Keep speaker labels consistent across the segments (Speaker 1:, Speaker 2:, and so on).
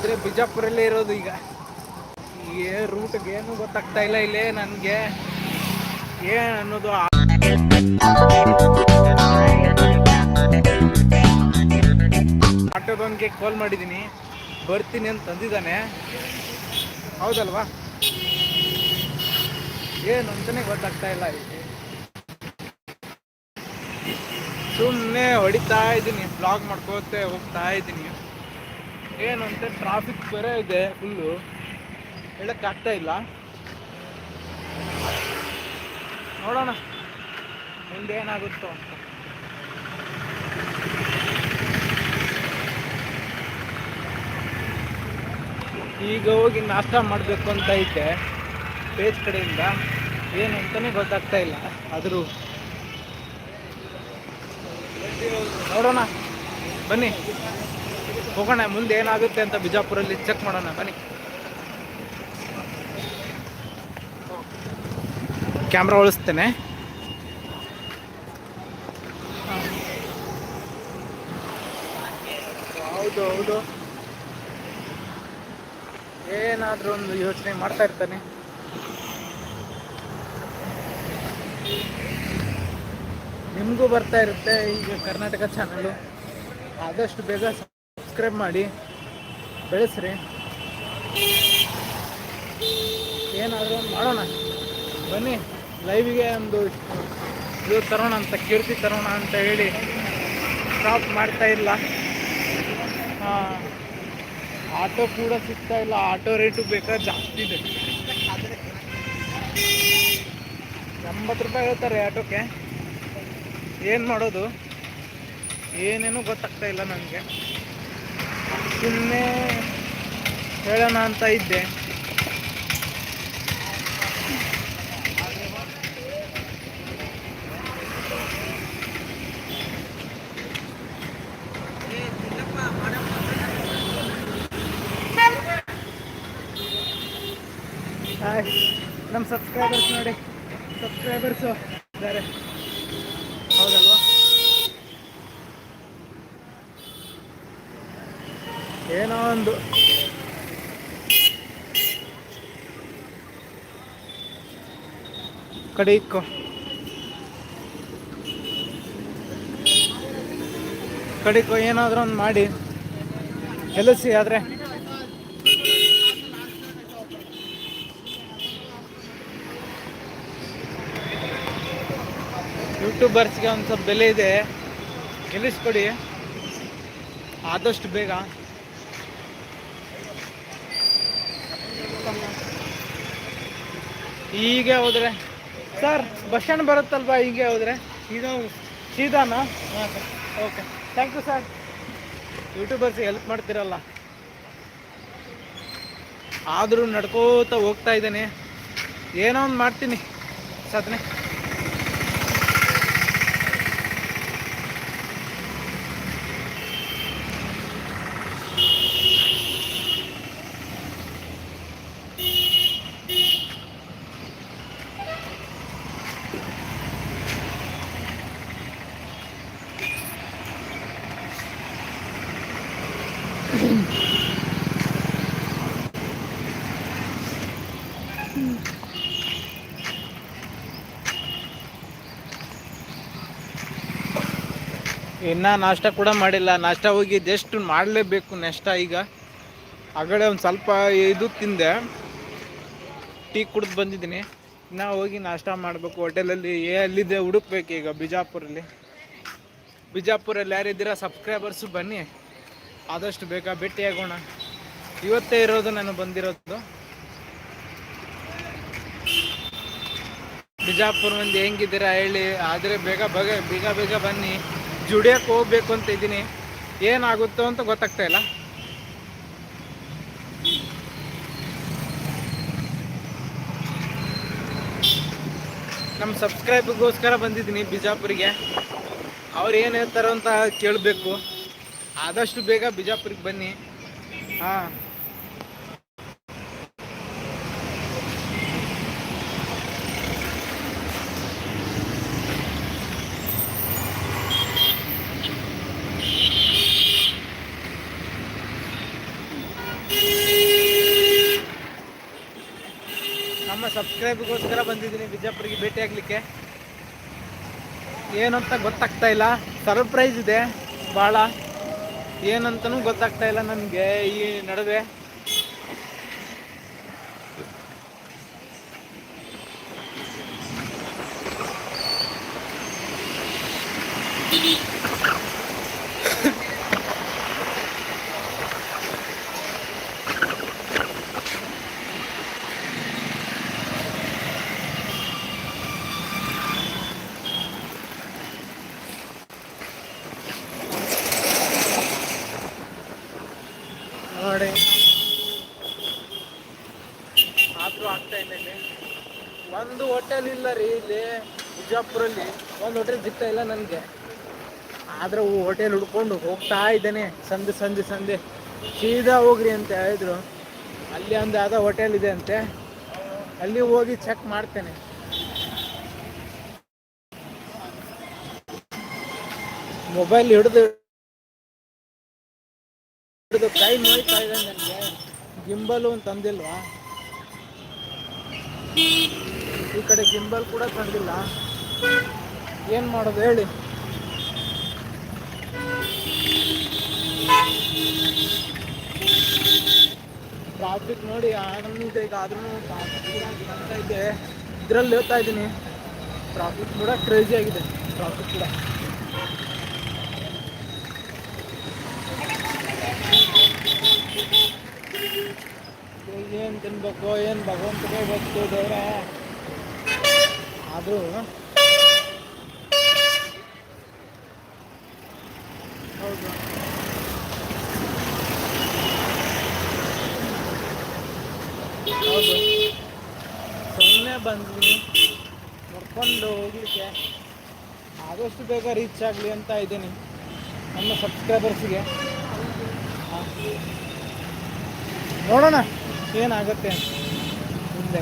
Speaker 1: ಆದರೆ ಬಿಜಾಪುರಲ್ಲೇ ಇರೋದು ಈಗ. ರೂಟ್ಗೆ ಏನು ಗೊತ್ತಾಗ್ತಾ ಇಲ್ಲ ಇಲ್ಲೇ ನನಗೆ ಏನು ಅನ್ನೋದು. ಆಟೋದವನಿಗೆ ಕಾಲ್ ಮಾಡಿದ್ದೀನಿ, ಬರ್ತೀನಿ ಅಂತ ತಂದಿದ್ದಾನೆ. ಹೌದಲ್ವಾ? ಏನು ಅಂತಲೇ ಗೊತ್ತಾಗ್ತಾ ಇಲ್ಲ. ಸುಮ್ಮನೆ ಹೊಡಿತಾ ಇದ್ದೀನಿ, ಬ್ಲಾಗ್ ಮಾಡ್ಕೋತೆ ಹೋಗ್ತಾ ಇದ್ದೀನಿ. ಏನು ಅಂತ ಟ್ರಾಫಿಕ್ ಬೇರೆ ಇದೆ ಫುಲ್ಲು, ಹೇಳೋಕ್ಕಾಗ್ತಾ ಇಲ್ಲ. ನೋಡೋಣ ಮುಂದೆ ಏನಾಗುತ್ತೋ ಅಂತ. ಈಗ ಹೋಗಿ ನಾಷ್ಟ ಮಾಡಬೇಕು ಅಂತ ಐತೆ ಪೇಜ್ ಕಡೆಯಿಂದ, ಏನು ಅಂತಲೇ ಗೊತ್ತಾಗ್ತಾ ಇಲ್ಲ. ಆದರೂ ನೋಡೋಣ, ಬನ್ನಿ ಹೋಗೋಣ. ಮುಂದೆ ಏನಾಗುತ್ತೆ ಅಂತ ಬಿಜಾಪುರಲ್ಲಿ ಚೆಕ್ ಮಾಡೋಣ, ಬನ್ನಿ. ಕ್ಯಾಮ್ರಾ ಉಳಿಸ್ತೇನೆ. ಹೌದು ಹೌದು, ಏನಾದರೂ ಒಂದು ಯೋಚನೆ ಮಾಡ್ತಾ ಇರ್ತಾನೆ. ನಿಮಗೂ ಬರ್ತಾ ಇರುತ್ತೆ ಈಗ ಕರ್ನಾಟಕ ಚಾನಲು. ಆದಷ್ಟು ಬೇಗ ಸಬ್ಸ್ಕ್ರೈಬ್ ಮಾಡಿ, ಬೆಳೆಸ್ರಿ. ಏನಾದರೂ ಒಂದು ಮಾಡೋಣ, ಬನ್ನಿ. ಲೈವಿಗೆ ಒಂದು ಇದು ತರೋಣ ಅಂತ, ಕೀರ್ತಿ ತರೋಣ ಅಂತ ಹೇಳಿ ಸ್ಟಾಪ್ ಮಾಡ್ತಾ ಇಲ್ಲ. ಆಟೋ ಕೂಡ ಸಿಗ್ತಾ ಇಲ್ಲ. ಆಟೋ ರೇಟು ಬೇಕಾದ್ರೆ ಜಾಸ್ತಿ ಇದೆ. 80 ರೂಪಾಯಿ ಹೇಳ್ತಾರೆ ಆಟೋಕ್ಕೆ. ಏನು ಮಾಡೋದು ಏನೇನೂ ಗೊತ್ತಾಗ್ತಾ ಇಲ್ಲ ನನಗೆ. ಸುಮ್ಮನೆ ಹೇಳೋಣ ಅಂತ ಇದ್ದೆ. ನಮ್ಮ ಸಬ್ಸ್ಕ್ರೈಬರ್ಸ್ ನೋಡಿ, ಸಬ್ಸ್ಕ್ರೈಬರ್ಸು ಇದ್ದಾರೆ, ಹೌದಲ್ವಾ? ಏನೋ ಒಂದು ಕಡಿಕೋ ಏನಾದರೂ ಒಂದು ಮಾಡಿ ಕೆಲಸಿ. ಆದರೆ ಯೂಟ್ಯೂಬರ್ಸ್ಗೆ ಒಂದು ಸ್ವಲ್ಪ ಬೆಲೆ ಇದೆ, ಗೆಲ್ಲಿಸ್ಕೊಡಿ ಆದಷ್ಟು ಬೇಗ. ಹೀಗೆ ಹೋದರೆ ಸರ್ ಬಸ್ ಸ್ಟ್ಯಾಂಡ್ ಬರುತ್ತಲ್ವಾ? ಹೀಗೆ ಹೋದರೆ ಇದು ಸೀದಾನ? ಹಾಂ sir, okay, thank you sir. ಯೂಟ್ಯೂಬರ್ಸ್ಗೆ ಹೆಲ್ಪ್ ಮಾಡ್ತಿರಲ್ಲ. ಆದರೂ ನಡ್ಕೋತಾ ಹೋಗ್ತಾ ಇದ್ದೇನೆ, ಏನೋ ಒಂದು ಮಾಡ್ತೀನಿ ಸಾಧನೆ. ಇನ್ನೂ ನಾಷ್ಟ ಕೂಡ ಮಾಡಿಲ್ಲ. ನಾಷ್ಟ ಹೋಗಿ ಜಸ್ಟ್ ಮಾಡಲೇಬೇಕು ನಾಷ್ಟ. ಈಗ ಆಗಲೇ ಒಂದು ಸ್ವಲ್ಪ ಇದು ತಿಂದೆ, ಟೀ ಕುಡಿದು ಬಂದಿದ್ದೀನಿ. ಇನ್ನೂ ಹೋಗಿ ನಾಷ್ಟ ಮಾಡಬೇಕು ಹೋಟೆಲಲ್ಲಿ. ಎಲ್ಲಿದೆ ಹುಡುಕ್ಬೇಕು ಈಗ ಬಿಜಾಪುರಲ್ಲಿ ಯಾರಿದ್ದೀರಾ ಸಬ್ಸ್ಕ್ರೈಬರ್ಸು ಬನ್ನಿ, ಆದಷ್ಟು ಬೇಗ ಭೇಟಿಯಾಗೋಣ. ಇವತ್ತೇ ಇರೋದು ನಾನು ಬಂದಿರೋದು. ಬಿಜಾಪುರ ಮಂದಿ ಹೆಂಗಿದ್ದೀರಾ ಹೇಳಿ, ಆದರೆ ಬೇಗ ಬನ್ನಿ. ಜುಡಿಯೋಕ್ಕೆ ಹೋಗ್ಬೇಕು ಅಂತ ಇದ್ದೀನಿ, ಏನಾಗುತ್ತೋ ಅಂತ ಗೊತ್ತಾಗ್ತಾ ಇಲ್ಲ. ನಮ್ಮ ಸಬ್ಸ್ಕ್ರೈಬ್ಗೋಸ್ಕರ ಬಂದಿದ್ದೀನಿ ಬಿಜಾಪುರಿಗೆ. ಅವ್ರು ಏನು ಹೇಳ್ತಾರೋ ಅಂತ ಕೇಳಬೇಕು. ಆದಷ್ಟು ಬೇಗ ಬಿಜಾಪುರಿಗೆ ಬನ್ನಿ. ಹಾಂ, ನಮ್ಮ ಸಬ್ಸ್ಕ್ರೈಬ್ಗೋಸ್ಕರ ಬಂದಿದ್ದೀನಿ ಬಿಜಾಪುರಿಗೆ ಭೇಟಿ ಆಗ್ಲಿಕ್ಕೆ. ಏನಂತ ಗೊತ್ತಾಗ್ತಾ ಇಲ್ಲ, ಸರ್ಪ್ರೈಸ್ ಇದೆ ಭಾಳ. ಏನಂತನೂ ಗೊತ್ತಾಗ್ತಾ ಇಲ್ಲ ನನಗೆ ಈ ನಡುವೆ. ನೋಡಿ ಆದರೂ ಆಗ್ತಾ ಇಲ್ಲ. ಇಲ್ಲಿ ಒಂದು ಹೋಟೆಲ್ ಇಲ್ಲ ರೀ, ಇಲ್ಲಿ ಬಿಜಾಪುರಲ್ಲಿ ಒಂದು ಹೋಟೆಲ್ ಸಿಗ್ತಾ ಇಲ್ಲ ನನಗೆ. ಆದ್ರೆ ಹೋಟೆಲ್ ಹುಡ್ಕೊಂಡು ಹೋಗ್ತಾ ಇದ್ದೇನೆ. ಸಂದೆ ಸೀದಾ ಹೋಗ್ರಿ ಅಂತ ಹೇಳಿದ್ರು. ಅಲ್ಲಿ ಒಂದು ಯಾವುದೋ ಹೋಟೆಲ್ ಇದೆ ಅಂತೆ, ಅಲ್ಲಿ ಹೋಗಿ ಚೆಕ್ ಮಾಡ್ತೇನೆ. ಮೊಬೈಲ್ ಹಿಡಿದು ಕೈ ನೋಯ್ತಾ ಇದೆ ನನಗೆ. ಗಿಂಬಲು ಒಂದು ತಂದಿಲ್ವಾ, ಈ ಕಡೆ ಗಿಂಬಲ್ ಕೂಡ ತಂದಿಲ್ಲ. ಏನು ಮಾಡೋದು ಹೇಳಿ. ಟ್ರಾಫಿಕ್ ನೋಡಿ ಆನಂದಿದೆ. ಈಗ ಆದ್ರೂ ಕಾಣ್ತಾ ಇದೆ, ಇದರಲ್ಲಿ ಹೇಳ್ತಾ ಇದ್ದೀನಿ. ಟ್ರಾಫಿಕ್ ಕೂಡ ಕ್ರೇಜಿ ಆಗಿದೆ. ಟ್ರಾಫಿಕ್ ಕೂಡ ಏನು ತಿನ್ಬೇಕು ಏನು ಭಗವಂತನೇ ಗೊತ್ತು ದೇವ್ರೆ. ಆದರೂ ಹೌದು, ಹೌದು, ಸುಮ್ಮನೆ ಬಂದ್ವಿ ನೋಡ್ಕೊಂಡು ಹೋಗ್ಲಿಕ್ಕೆ. ಆದಷ್ಟು ಬೇಗ ರೀಚ್ ಆಗಲಿ ಅಂತ ಇದ್ದೀನಿ ನಮ್ಮ ಸಬ್ಸ್ಕ್ರೈಬರ್ಸಿಗೆ. ನೋಡೋಣ ಏನಾಗುತ್ತೆ ಮುಂದೆ.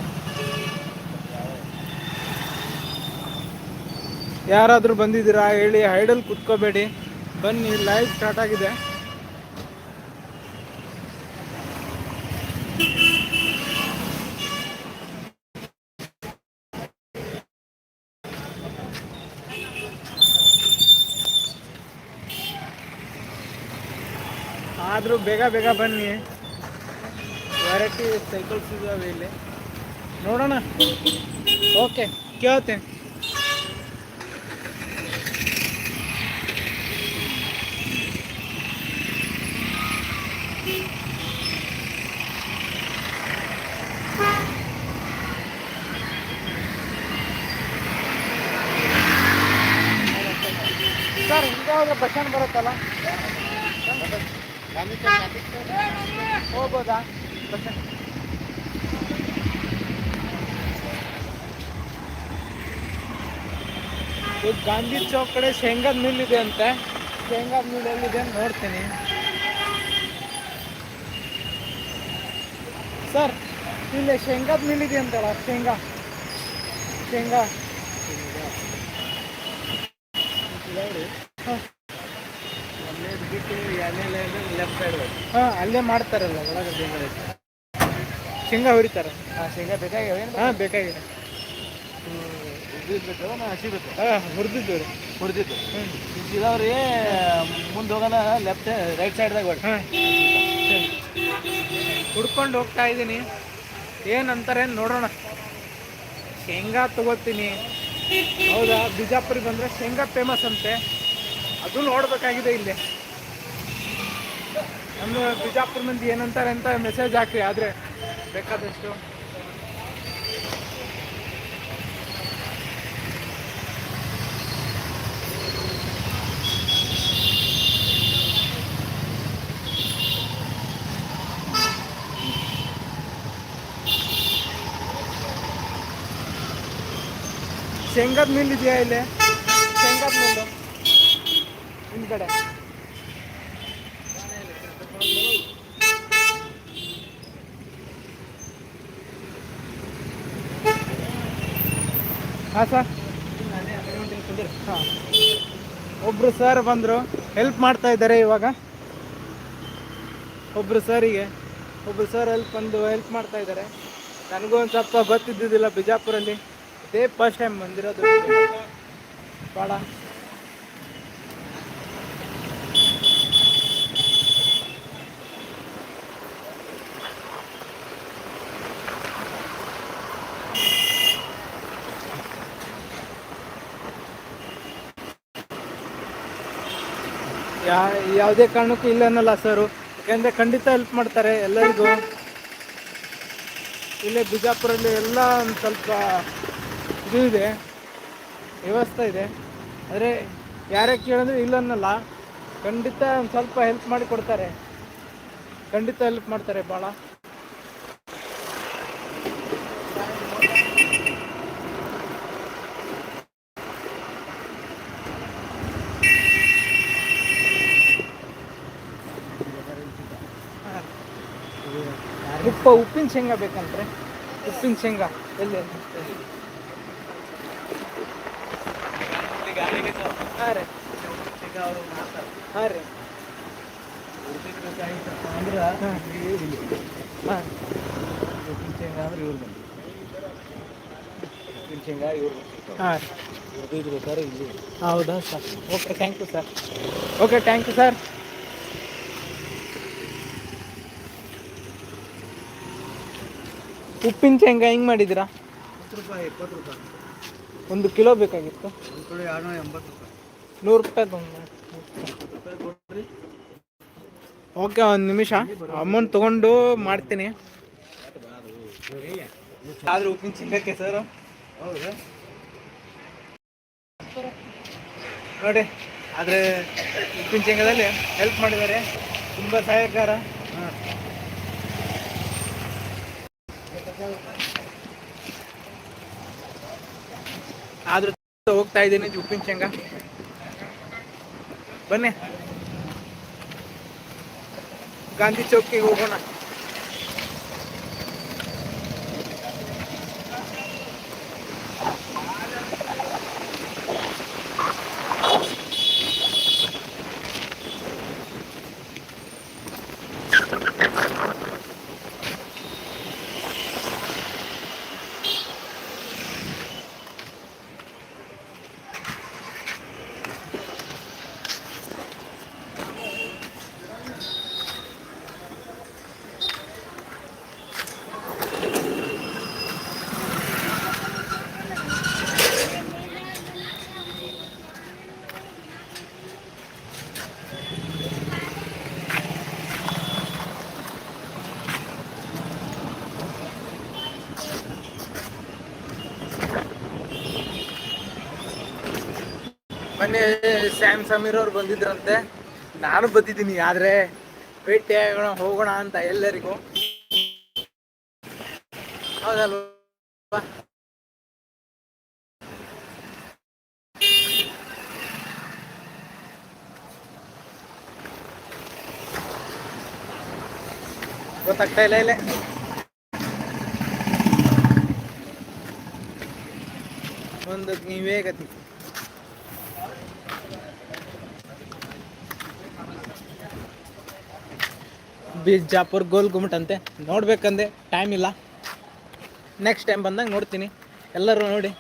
Speaker 1: ಯಾರಾದರೂ ಬಂದಿದ್ದೀರಾ ಹೇಳಿ, ಹೈಡಲ್ಲಿ ಕುತ್ಕೋಬೇಡಿ, ಬನ್ನಿ. ಲೈವ್ ಸ್ಟಾರ್ಟ್ ಆಗಿದೆ. ಆದರೂ ಬೇಗ ಬನ್ನಿ. ವೆರೈಟಿ ಸೈಕಲ್ಸ್ ಇದ್ದಾವೆ ಇಲ್ಲಿ, ನೋಡೋಣ. ಓಕೆ, ಕೇಳ್ತೇನೆ. ಸರ್, ಹಿಂಗೆ ಬಸ್ ಸ್ಟ್ಯಾಂಡ್ ಬರುತ್ತಲ್ಲ, ಹೋಗ್ಬೋದಾ ಬಸ್ ಸ್ಟ್ಯಾಂಡ್? ಈಗ ಗಾಂಧಿ ಚೌಕ್ ಕಡೆ ಶೇಂಗಾದ ಮಿಲ್ ಇದೆ ಅಂತೆ. ಶೇಂಗಾದ ಮಿಲ್ ಎಲ್ಲಿದೆ ಅಂತ ನೋಡ್ತೀನಿ. ಸರ್, ಇಲ್ಲಿ ಶೇಂಗಾದ ಮಿಲ್ ಇದೆ ಅಂತಲ್ಲ, ಶೇಂಗಾ ಹಾಂ, ಅಲ್ಲೇ ಮಾಡ್ತಾರಲ್ಲ ಒಳಗಡೆ ಶೇಂಗಾ ಹುರಿತಾರೆ. ಶೇಂಗಾ ಬೇಕಾಗಿವೆ? ಹಾಂ, ಬೇಕಾಗಿದೆ. ಹಸಿ ಬೇಕು? ಹಾಂ, ಹುರಿದಿದ್ದು ರೀ. ಇದಾವ್ರಿ, ಮುಂದೆ ಹೋಗೋಣ ಲೆಫ್ಟ್ ರೈಟ್ ಸೈಡ್ದಾಗ ಹೊಡಿ. ಹಾಂ, ಹುಡ್ಕೊಂಡು ಹೋಗ್ತಾ ಇದ್ದೀನಿ. ಏನಂತಾರೆ ನೋಡೋಣ. ಶೇಂಗಾ ತಗೋತೀನಿ. ಹೌದಾ, ಬಿಜಾಪುರಿಗೆ ಬಂದರೆ ಶೇಂಗಾ ಫೇಮಸ್ ಅಂತೆ, ಅದು ನೋಡಬೇಕಾಗಿದೆ. ಇಲ್ಲಿ ನಮ್ಮ ಬಿಜಾಪುರ ಮಂದಿ ಏನಂತಾರೆ ಅಂತ ಮೆಸೇಜ್ ಹಾಕಿ. ಆದರೆ ಬೇಕಾದಷ್ಟು ಶೇಂಗಾದ ಮಿಲ್ ಇದೆಯಾ ಇಲ್ಲಿ? ಶೇಂಗಾದ ಮಿಲ್ಲು ಹಿಂದ್ಗಡೆ. ಹಾಂ ಸರ್. ಹಾಂ, ಒಬ್ಬರು ಸರ್ ಬಂದರು, ಹೆಲ್ಪ್ ಮಾಡ್ತಾ ಇದ್ದಾರೆ ಇವಾಗ. ಒಬ್ಬರು ಸರಿಗೆ ಒಬ್ಬರು ಸರ್ ಹೆಲ್ಪ್ ಮಾಡ್ತಾ ಇದ್ದಾರೆ. ನನಗೂ ಒಂದು ಸ್ವಲ್ಪ ಗೊತ್ತಿದ್ದಿದ್ದಿಲ್ಲ ಬಿಜಾಪುರಲ್ಲಿ, ಇದೇ ಫಸ್ಟ್ ಟೈಮ್ ಬಂದಿರೋದು ಭಾಳ. ಯಾವುದೇ ಕಾರಣಕ್ಕೂ ಇಲ್ಲ ಅನ್ನಲ್ಲ ಸರು, ಯಾಕೆಂದರೆ ಖಂಡಿತ ಹೆಲ್ಪ್ ಮಾಡ್ತಾರೆ ಎಲ್ಲರಿಗೂ. ಇಲ್ಲೇ ಬಿಜಾಪುರಲ್ಲಿ ಎಲ್ಲ ಒಂದು ಸ್ವಲ್ಪ ಇದು ಇದೆ, ವ್ಯವಸ್ಥೆ ಇದೆ. ಆದರೆ ಯಾರೇ ಕೇಳಿದ್ರೆ ಇಲ್ಲ ಅನ್ನಲ್ಲ, ಖಂಡಿತ ಒಂದು ಸ್ವಲ್ಪ ಹೆಲ್ಪ್ ಮಾಡಿ ಕೊಡ್ತಾರೆ, ಖಂಡಿತ ಹೆಲ್ಪ್ ಮಾಡ್ತಾರೆ ಭಾಳ. ಉಪ್ಪಿನ ಶೇಂಗಾ ಬೇಕಂದ್ರೆ ಉಪ್ಪಿನ ಶೇಂಗಾ ಎಲ್ಲಿ? ಹಾಂ ರೀ ಹಾಂ ರೀ ಅಂದ್ರೆ ಹಾಂ ಉಪ್ಪಿನ ಶೇಂಗಾ ಅಂದ್ರೆ ಇವ್ರು ಬಂದು ಉಪ್ಪಿನ ಶೇಂಗಾ ಇವ್ರು. ಹಾಂ ಇದು ಬೇಕಾದ್ರೆ ಇಲ್ಲಿ. ಹೌದಾ sir, okay thank you sir. Okay thank you sir. ಉಪ್ಪಿನ ಶೇಂಗಾ ಹೆಂಗೆ ಮಾಡಿದ್ದೀರಾ? 10 ರೂಪಾಯಿ 20 ರೂಪಾಯಿ 1 ಕಿಲೋ ಬೇಕಾಗಿತ್ತು. 1 ಕಿಲೋ 280 ರೂಪಾಯಿ. 100 ರೂಪಾಯಿ ತೊಗೊಂಡು. ಓಕೆ, ಒಂದು ನಿಮಿಷ ಅಮೌಂಟ್ ತೊಗೊಂಡು ಮಾಡ್ತೀನಿ. ಆದರೂ ಉಪ್ಪಿನ ಶೇಂಗಾಕ್ಕೆ ಸರ್ ಹೌದಾ ನೋಡಿ, ಆದರೆ ಉಪ್ಪಿನ ಶೇಂಗಾದಲ್ಲಿ ಹೆಲ್ಪ್ ಮಾಡಿದ್ದಾರೆ, ತುಂಬ ಸಹಾಯಕಾರ. ಹಾಂ, ಆದ್ರೂ ಹೋಗ್ತಾ ಇದ್ದೀನಿ ಉಪ್ಪಿನ ಶೇಂಗಾ. ಬನ್ನಿ ಗಾಂಧಿ ಚೌಕಿಗೆ ಹೋಗೋಣ. ಮೊನ್ನೆ ಸ್ಯಾಮ್ ಸಮೀರ್ ಅವ್ರು ಬಂದಿದ್ರಂತೆ, ನಾನು ಬಂದಿದ್ದೀನಿ. ಆದರೆ ಭೇಟಿ ಆಗೋಣ ಹೋಗೋಣ ಅಂತ ಎಲ್ಲರಿಗೂ, ಹೌದಲ್ವಾ? ಗೊತ್ತಾಗ್ತಾ ಇಲ್ಲ ಇಲ್ಲೇ ಒಂದು ನೀವೇ ಗತಿ. ಬಿಜಾಪುರ್ ಗೋಲ್ ಗುಮ್ಮಟ್ ಅಂತೆ, ನೋಡ್ಬೇಕಂದೆ ಟೈಮ್ ಇಲ್ಲ. ನೆಕ್ಸ್ಟ್ ಟೈಮ್ ಬಂದಾಗ ನೋಡ್ತೀನಿ. ಎಲ್ಲರೂ ನೋಡಿ.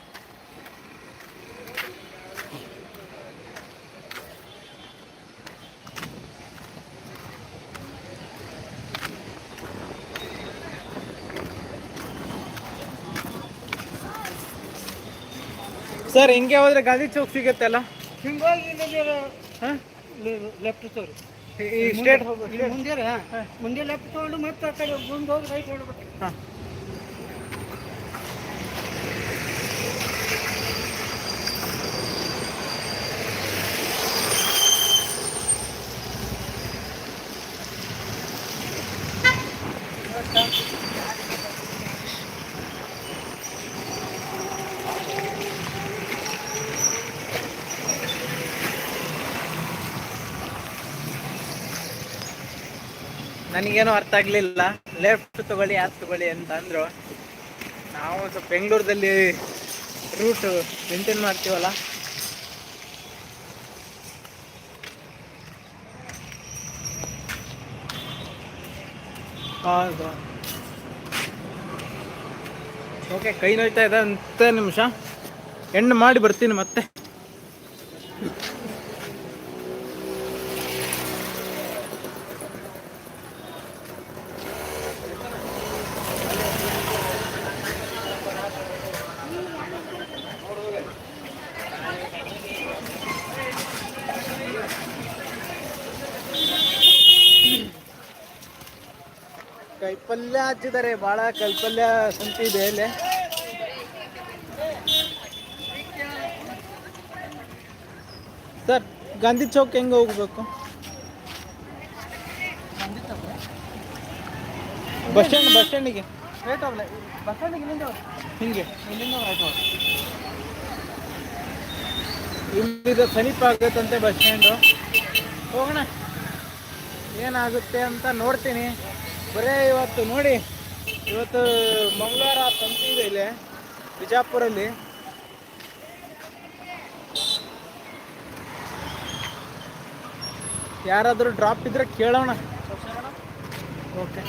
Speaker 1: ಸರ್ ಹಿಂಗೆ ಹೋದ್ರೆ ಗಾಂಧಿ ಚೌಕ್ ಸಿಗುತ್ತೆ ಅಲ್ಲ? ಹಿಂಗಾಗಿ ಲೆಫ್ಟ್ ತೋರಿ, ಈ ಸ್ಟೇಟ್ ಮುಂದೆ ಲೆಫ್ಟ್ ತಗೊಂಡು ಮತ್ತೆ ಆ ಕಡೆ ಮುಂದೆ ಹೋಗಿ ರೈಟ್ ಹೊಡ್ಬೇಕು. ಹಾಂ, ನನಗೇನೋ ಅರ್ಥ ಆಗಲಿಲ್ಲ. ಲೆಫ್ಟ್ ತಗೊಳ್ಳಿ ಅದು ತಗೊಳ್ಳಿ ಅಂತ ಅಂದರು. ನಾವು ಸ್ವಲ್ಪ ಬೆಂಗಳೂರಲ್ಲಿ ರೂಟ್ ಮೇಂಟೈನ್ ಮಾಡ್ತೀವಲ್ಲ, ಹೌದು. ಓಕೆ, ಕೈ ನೋಯ್ತಾ ಇದೆ ಅಂತ ನಿಮಿಷ ಎಂಡ್ ಮಾಡಿ ಬರ್ತೀನಿ ಮತ್ತೆ. ಕೈಪಲ್ಯ ಹಚ್ಚಿದ್ದಾರೆ, ಭಾಳ ಕೈಪಲ್ಯ ಸಂತಿ ಇದೆ ಇಲ್ಲಿ. ಸರ್, ಗಾಂಧಿ ಚೌಕ್ ಹೆಂಗೆ ಹೋಗ್ಬೇಕು? ಬಸ್ ಸ್ಟ್ಯಾಂಡಿಗೆ ಹಿಂಗೆ ಇಲ್ಲಿಂದ ಸಮೀಪ ಆಗುತ್ತಂತೆ ಬಸ್ ಸ್ಟ್ಯಾಂಡು. ಹೋಗೋಣ, ಏನಾಗುತ್ತೆ ಅಂತ ನೋಡ್ತೀನಿ. ಬರೇ ಇವತ್ತು ನೋಡಿ, ಇವತ್ತು ಮಂಗಳವಾರ ಸಂತೆ ಇದೆ ಇಲ್ಲಿ ಬಿಜಾಪುರಲ್ಲಿ. ಯಾರಾದರೂ ಡ್ರಾಪ್ ಇದ್ರೆ ಕೇಳೋಣ. ಓಕೆ,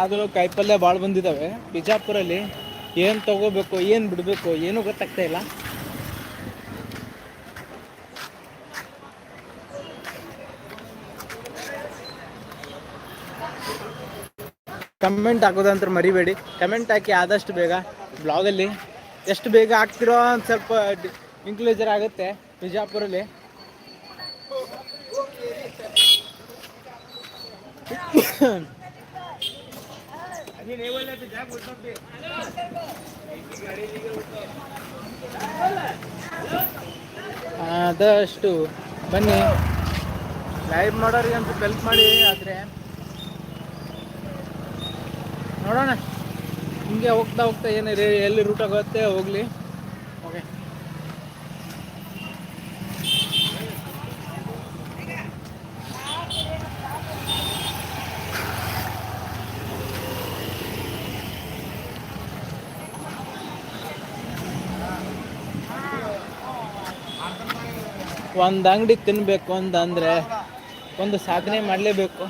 Speaker 1: ಆದರೂ ಕಾಯಿಪಲ್ಯ ಭಾಳ ಬಂದಿದ್ದಾವೆ ಬಿಜಾಪುರಲ್ಲಿ. ಏನು ತಗೋಬೇಕು, ಏನು ಬಿಡಬೇಕು, ಏನೂ ಗೊತ್ತಾಗ್ತಾ ಇಲ್ಲ. ಕಮೆಂಟ್ ಹಾಕೋದಂತ ಮರಿಬೇಡಿ. ಕಮೆಂಟ್ ಹಾಕಿ ಆದಷ್ಟು ಬೇಗ. ಬ್ಲಾಗಲ್ಲಿ ಎಷ್ಟು ಬೇಗ ಹಾಕ್ತಿರೋ ಒಂದು ಸ್ವಲ್ಪ ಇನ್ಕ್ಲೂಜರ್ ಆಗುತ್ತೆ ಬಿಜಾಪುರಲ್ಲಿ. ಆದಷ್ಟು ಬನ್ನಿ, ಲೈವ್ ಮಾಡೋರಿಗೆ ಅಂತ ಹೆಲ್ಪ್ ಮಾಡಿ. ಆದರೆ ನೋಡೋಣ, ಹಿಂಗೆ ಹೋಗ್ತಾ ಹೋಗ್ತಾ ಏನು ಎಲ್ಲಿ ರೂಟ್ ಆಗುತ್ತೆ ಹೋಗಲಿ. ಓಕೆ, ಒಂದು ಅಂಗಡಿ ತಿನ್ನಬೇಕು ಅಂತಂದರೆ ಒಂದು ಸಾಧನೆ ಮಾಡಲೇಬೇಕು.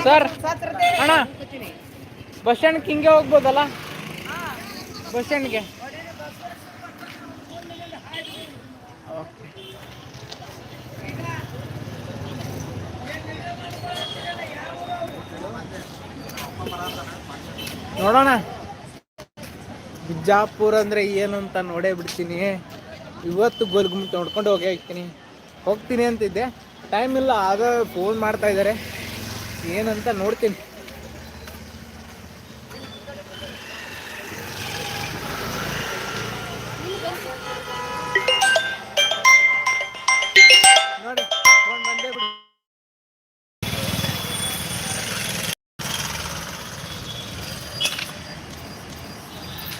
Speaker 1: ಸರ್, ಅಣ್ಣ ಬಸ್ ಸ್ಟ್ಯಾಂಡ್ಗೆ ಹಿಂಗೆ ಹೋಗ್ಬೋದಲ್ಲ? ಬಸ್ ಸ್ಟ್ಯಾಂಡ್ಗೆ ನೋಡೋಣ. ಬಿಜಾಪುರ ಅಂದರೆ ಏನು ಅಂತ ನೋಡೇ ಬಿಡ್ತೀನಿ. ಇವತ್ತು ಗೋಲ್ಗುಮ್ಮಟ ನೋಡ್ಕೊಂಡು ಹೋಗ್ತೀನಿ ಅಂತಿದ್ದೆ. ಟೈಮ್ ಇಲ್ಲ, ಆಗ ಫೋನ್ ಮಾಡ್ತಾ ಇದ್ದಾರೆ, ಏನಂತ ನೋಡ್ತೀನಿ. ನೋಡಿ, ಫೋನ್ ಬಂದೇ ಬಿಡಿ.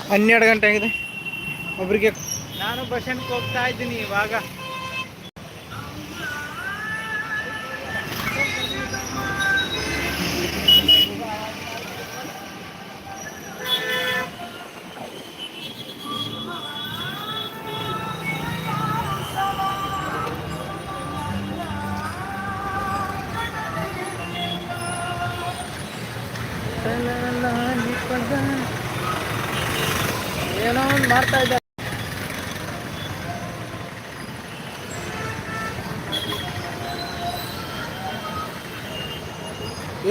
Speaker 1: 12 ಗಂಟೆ ಆಗಿದೆ. ಒಬ್ರಿಗೆ ನಾನು ಬಸ್ ಸ್ಟ್ಯಾಂಡ್ಗೆ ಹೋಗ್ತಾ ಇದ್ದೀನಿ ಇವಾಗ. ಏನೋ ಒಂದು ಮಾಡ್ತಾ ಇದ್ದಾರೆ.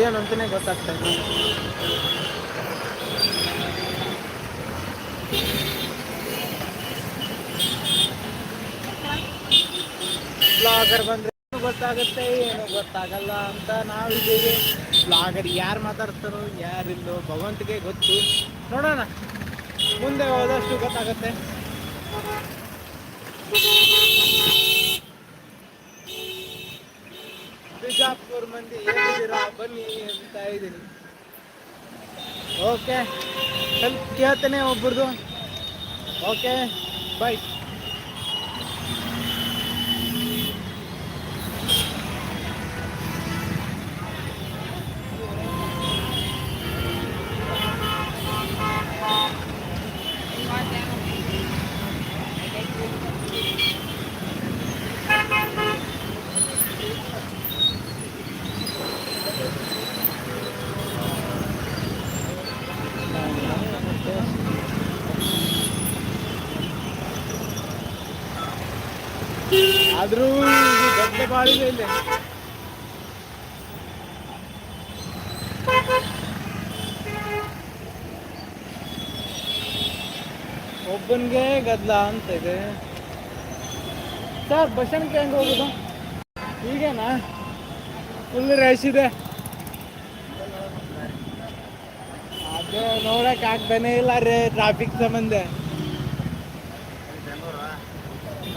Speaker 1: ಏನಂತಾನೆ ಗೊತ್ತಾಗ್ತಾ ಇಲ್ಲ. ಬ್ಲಾಗರ್ ಬಂದ್ರೆ ಗೊತ್ತಾಗುತ್ತೆ, ಏನೋ ಗೊತ್ತಾಗಲ್ಲ ಅಂತ ನಾವಿದ್ದೀವಿ. ಬ್ಲಾಗರ್ ಯಾರು ಮಾತಾಡ್ತಾರೋ ಯಾರಿಲ್ಲೋ ಭಗವಂತಗೆ ಗೊತ್ತು. ನೋಡೋಣ, ಮುಂದೆ ಹೋದಷ್ಟು ಗೊತ್ತಾಗುತ್ತೆ. ಬಿಜಾಪುರ ಮಂದಿ ಹೇಗಿದ್ದೀರಾ ಬನ್ನಿ ಅಂತ ಇದ್ದೀನಿ. ಓಕೆ, ಸ್ವಲ್ಪ ಕೇಳ್ತೇನೆ ಒಬ್ರದ್ದು. ಓಕೆ, ಬಾಯ್. ಆದ್ರೂ ದೊಡ್ಡ ಬಾಳಿಗೆ ಇದೆ. ಒಬ್ಬನಿಗೆ ಗದ್ದಲ ಅಂತ ಇದೆ. ಸರ್ ಬಸ್ ಸ್ಟ್ಯಾಂಡ್ಗೆ ಹೆಂಗೆ ಹೋಗೋದು? ಹೀಗೇನಾ? ಫುಲ್ ರಶ್ ಇದೆ. ಅದು ನೋಡಕ್ ಆಗ್ತಾನೆ ಇಲ್ಲ ರೀ, ಟ್ರಾಫಿಕ್ ಸಂಬಂಧ.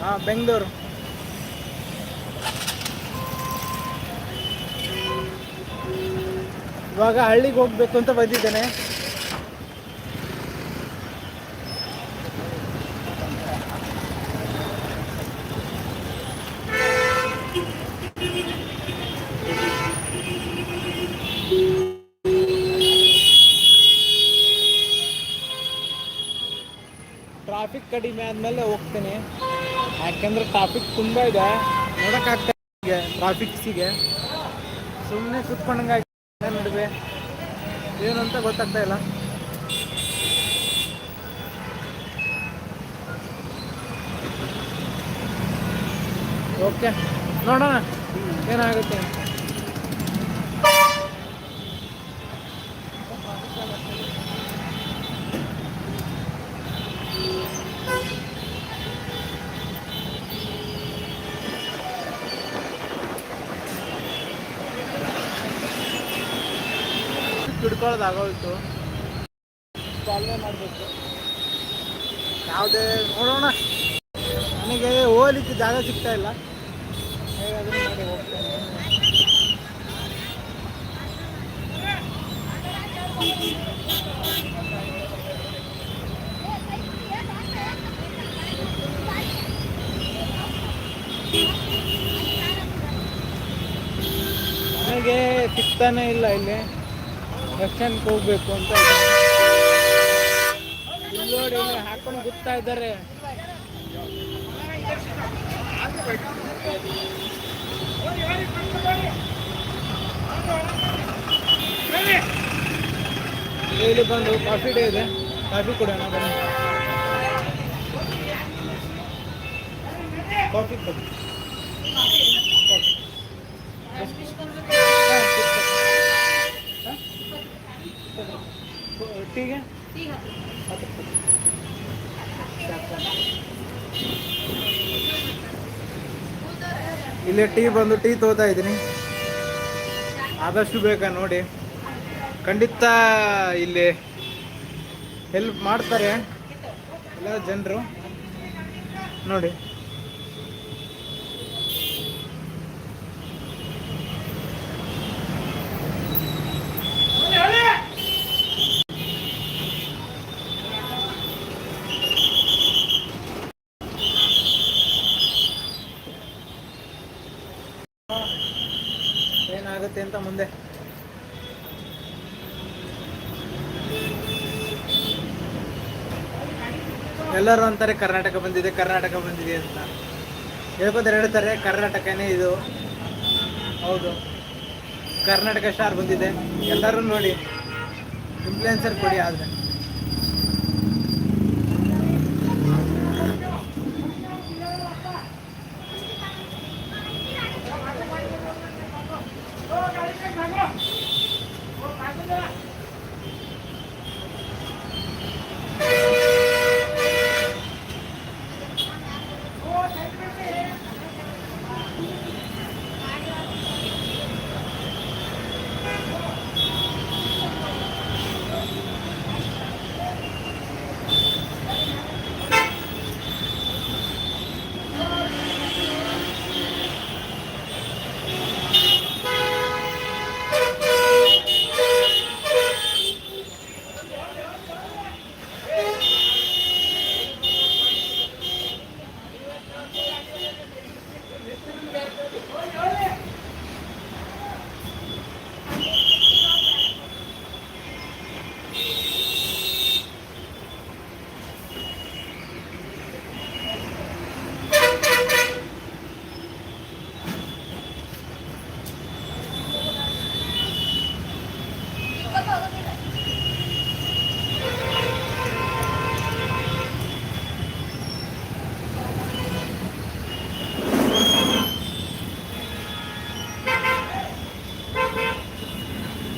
Speaker 1: ಹಾಂ, ಬೆಂಗಳೂರು. ಇವಾಗ ಹಳ್ಳಿಗೆ ಹೋಗ್ಬೇಕು ಅಂತ ಬಂದಿದ್ದೇನೆ. ಟ್ರಾಫಿಕ್ ಕಡಿಮೆ ಆದಮೇಲೆ ಹೋಗ್ತೇನೆ, ಯಾಕೆಂದ್ರೆ ಟ್ರಾಫಿಕ್ ತುಂಬ ಇದೆ. ನೋಡೋಕ್ಕಾಗ್ತಾ ಇದೆ ಟ್ರಾಫಿಕ್ಸಿಗೆ. ಸುಮ್ಮನೆ ಕುತ್ಕೊಂಡಂಗೆ ನಡುವೆ ಏನು ಅಂತ ಗೊತ್ತಾಗ್ತಾ ಇಲ್ಲ. ಓಕೆ, ನೋಡೋಣ ಏನಾಗುತ್ತೆ. ಹಿಡ್ಕೊಳ್ಳೋದಾಗೋಯ್ತು, ಪಾಲನೆ ಮಾಡಬೇಕು. ಯಾವುದೇ ನೋಡೋಣ, ನನಗೆ ಹೋಗ್ಲಿಕ್ಕೆ ಜಾಗ ಸಿಗ್ತಾ ಇಲ್ಲ. ಹೇಗಾದರೂ ಮಾಡಿ ಹೋಗ್ತೇನೆ. ನನಗೆ ಸಿಗ್ತಾನೆ ಇಲ್ಲ ಇಲ್ಲಿ. ಬಸ್ ಸ್ಟ್ಯಾಂಡ್ಗೆ ಹೋಗ್ಬೇಕು ಅಂತ ನೋಡಿ ಹಾಕೊಂಡು ಗೊತ್ತಾ ಇದ್ದಾರೆ. ಇಲ್ಲಿ ಬಂದು ಕಾಫಿ ಡೇ ಇದೆ, ಕಾಫಿ ಕೊಡೋಣ ಬನ್ನಿ. ಕಾಫಿ ಕೊಡಿ. ಟೀಗೆ ಇಲ್ಲಿ ಟೀ ಬಂದು ಟೀ ತಗೋತಾ ಇದ್ದೀನಿ. ಆದಷ್ಟು ಬೇಕಾ ನೋಡಿ, ಖಂಡಿತ ಇಲ್ಲಿ ಹೆಲ್ಪ್ ಮಾಡ್ತಾರೆ ಎಲ್ಲ ಜನರು ನೋಡಿ. ಏನಾಗುತ್ತೆ ಅಂತ ಮುಂದೆ. ಎಲ್ಲರೂ ಅಂತಾರೆ ಕರ್ನಾಟಕ ಬಂದಿದೆ ಕರ್ನಾಟಕ ಬಂದಿದೆ ಅಂತ. ಹೇಳ್ತಾರೆ ಕರ್ನಾಟಕನೇ ಇದು. ಹೌದು, ಕರ್ನಾಟಕ ಸ್ಟಾರ್ ಬಂದಿದೆ. ಎಲ್ಲರೂ ನೋಡಿ, ಇನ್ಫ್ಲುಯೆನ್ಸರ್ ಕೊಡಿ. ಆದರೆ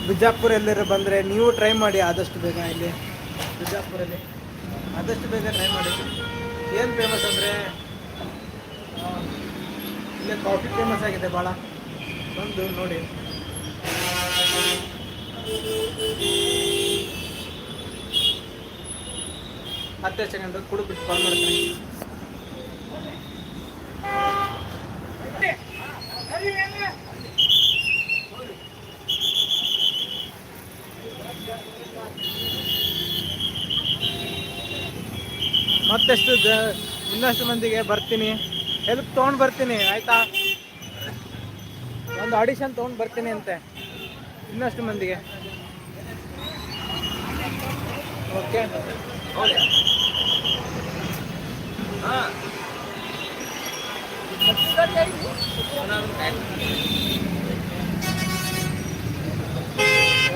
Speaker 1: ಬಿಜಾಪುರ ಎಲ್ಲರೂ ಬಂದರೆ ನೀವು ಟ್ರೈ ಮಾಡಿ ಆದಷ್ಟು ಬೇಗ ಇಲ್ಲಿ ಬಿಜಾಪುರಲ್ಲಿ ಆದಷ್ಟು ಬೇಗ ಟ್ರೈ ಮಾಡಿ. ಏನು ಫೇಮಸ್ ಅಂದರೆ ಇಲ್ಲೇ ಕಾಫಿ ಫೇಮಸ್ ಆಗಿದೆ ಭಾಳ, ಬಂದು ನೋಡಿ. ಹತ್ತೇ ಸೆಕೆಂಡು ಕುಡಿದ್ಬಿಟ್ಟು ಕಾಲ್ ಮಾಡ್ತೀನಿ. ಮತ್ತೆಷ್ಟು ಇನ್ನಷ್ಟು ಮಂದಿಗೆ ಬರ್ತೀನಿ, ಹೆಲ್ಪ್ ತೊಗೊಂಡು ಬರ್ತೀನಿ ಆಯಿತಾ. ಒಂದು ಆಡಿಷನ್ ತೊಗೊಂಡು ಬರ್ತೀನಿ ಅಂತೆ ಇನ್ನಷ್ಟು ಮಂದಿಗೆ. ಓಕೆ